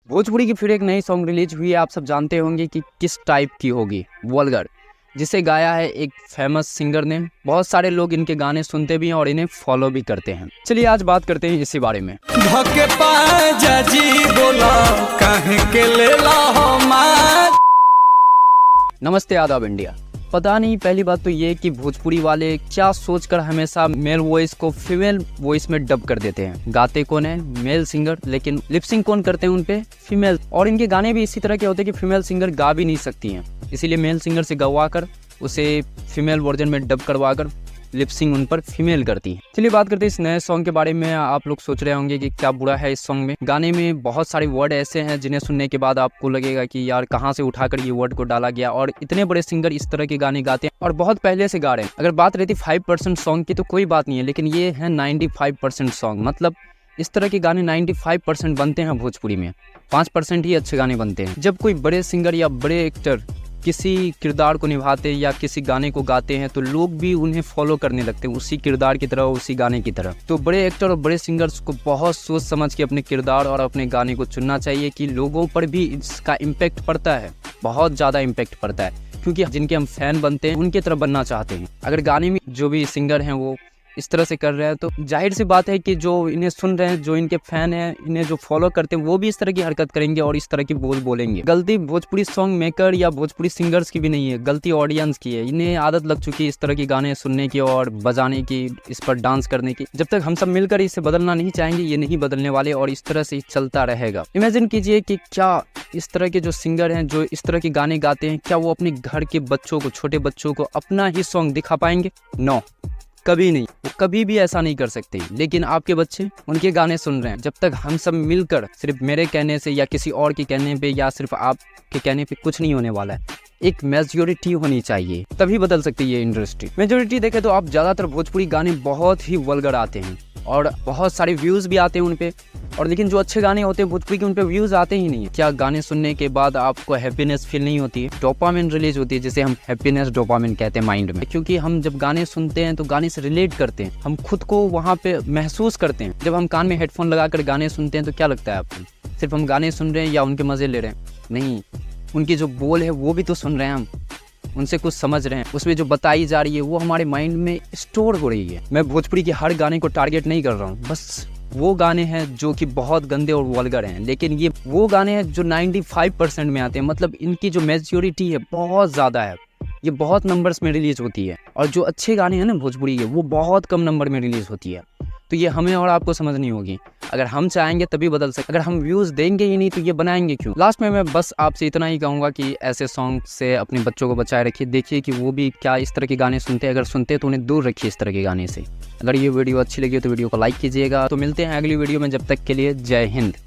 भोजपुरी की फिर एक नई सॉन्ग रिलीज हुई है। आप सब जानते होंगे कि किस टाइप की होगी, वल्गर, जिसे गाया है एक फेमस सिंगर ने। बहुत सारे लोग इनके गाने सुनते भी हैं और इन्हें फॉलो भी करते हैं। चलिए आज बात करते हैं इसी बारे में। नमस्ते, आदाब इंडिया। पता नहीं, पहली बात तो ये कि भोजपुरी वाले क्या सोचकर हमेशा मेल वॉइस को फीमेल वॉइस में डब कर देते हैं। गाते कौन है? मेल सिंगर, लेकिन लिपसिंग कौन करते हैं उन पे? फीमेल। और इनके गाने भी इसी तरह के होते हैं कि फीमेल सिंगर गा भी नहीं सकती हैं, इसीलिए मेल सिंगर से गवा कर उसे फीमेल वर्जन में डब करवा कर लिपसिंग उन पर फीमेल करती है। चलिए बात करते हैं इस नए सॉन्ग के बारे में। आप लोग सोच रहे होंगे कि क्या बुरा है इस सॉन्ग में। गाने में बहुत सारे वर्ड ऐसे हैं जिन्हें सुनने के बाद आपको लगेगा कि यार कहाँ से उठाकर ये वर्ड को डाला गया। और इतने बड़े सिंगर इस तरह के गाने गाते हैं और बहुत पहले से गा रहे हैं। अगर बात रहती 5% सॉन्ग की तो कोई बात नहीं है, लेकिन ये है 95% सॉन्ग। मतलब इस तरह के गाने 95% बनते हैं भोजपुरी में, 5% ही अच्छे गाने बनते हैं। जब कोई बड़े सिंगर या बड़े एक्टर किसी किरदार को निभाते या किसी गाने को गाते हैं तो लोग भी उन्हें फॉलो करने लगते हैं, उसी किरदार की तरह, उसी गाने की तरह। तो बड़े एक्टर और बड़े सिंगर्स को बहुत सोच समझ के अपने किरदार और अपने गाने को चुनना चाहिए कि लोगों पर भी इसका इम्पैक्ट पड़ता है, बहुत ज़्यादा इम्पैक्ट पड़ता है। क्योंकि जिनके हम फैन बनते हैं उनकी तरह बनना चाहते हैं। अगर गाने में जो भी सिंगर हैं वो इस तरह से कर रहे हैं तो जाहिर सी बात है कि जो इन्हें सुन रहे हैं, जो इनके फैन हैं, इन्हें जो फॉलो करते हैं, वो भी इस तरह की हरकत करेंगे और इस तरह की बोल बोलेंगे। गलती भोजपुरी सॉन्ग मेकर या भोजपुरी सिंगर्स की भी नहीं है, गलती ऑडियंस की है। इन्हें आदत लग चुकी है इस तरह के गाने सुनने की और बजाने की, इस पर डांस करने की। जब तक हम सब मिलकर इसे बदलना नहीं चाहेंगे, ये नहीं बदलने वाले और इस तरह से चलता रहेगा। इमेजिन कीजिए कि क्या इस तरह के जो सिंगर हैं, जो इस तरह के गाने गाते हैं, क्या वो अपने घर के बच्चों को, छोटे बच्चों को अपना ही सॉन्ग दिखा पाएंगे? नो, कभी नहीं। वो कभी भी ऐसा नहीं कर सकते। लेकिन आपके बच्चे उनके गाने सुन रहे हैं। जब तक हम सब मिलकर, सिर्फ मेरे कहने से या किसी और के कहने पे या सिर्फ आपके कहने पे कुछ नहीं होने वाला है। एक मेजॉरिटी होनी चाहिए, तभी बदल सकती है ये इंडस्ट्री। मेजॉरिटी देखे तो आप ज़्यादातर भोजपुरी गाने बहुत ही वल्गर आते हैं और बहुत सारे व्यूज़ भी आते हैं उन पे। और लेकिन जो अच्छे गाने होते हैं भोजपुरी के, उन पे व्यूज़ आते ही नहीं है। क्या गाने सुनने के बाद आपको हैप्पीनेस फील नहीं होती है? डोपामिन रिलीज होती है, जिसे हम हैप्पीनेस डोपामिन कहते हैं माइंड में। क्योंकि हम जब गाने सुनते हैं तो गाने से रिलेट करते हैं, हम खुद को वहाँ पे महसूस करते हैं। जब हम कान में हेडफोन लगाकर गाने सुनते हैं तो क्या लगता है आपको? सिर्फ हम गाने सुन रहे हैं या उनके मज़े ले रहे हैं? नहीं, उनकी जो बोल है वो भी तो सुन रहे हैं हम, उनसे कुछ समझ रहे हैं। उसमें जो बताई जा रही है वो हमारे माइंड में स्टोर हो रही है। मैं भोजपुरी के हर गाने को टारगेट नहीं कर रहा हूँ, बस वो गाने हैं जो कि बहुत गंदे और वल्गर हैं। लेकिन ये वो गाने हैं जो 95% में आते हैं। मतलब इनकी जो मेजॉरिटी है बहुत ज़्यादा है, ये बहुत नंबर्स में रिलीज़ होती है। और जो अच्छे गाने हैं ना भोजपुरी के, वो बहुत कम नंबर में रिलीज़ होती है। तो ये हमें और आपको समझनी होगी। अगर हम चाहेंगे तभी बदल सकते। अगर हम व्यूज़ देंगे ही नहीं तो ये बनाएंगे क्यों? लास्ट में मैं बस आपसे इतना ही कहूँगा कि ऐसे सॉन्ग से अपने बच्चों को बचाए रखिए। देखिए कि वो भी क्या इस तरह के गाने सुनते हैं। अगर सुनते हैं तो उन्हें दूर रखिए इस तरह के गाने से। अगर ये वीडियो अच्छी लगी तो वीडियो को लाइक कीजिएगा। तो मिलते हैं अगली वीडियो में, जब तक के लिए जय हिंद।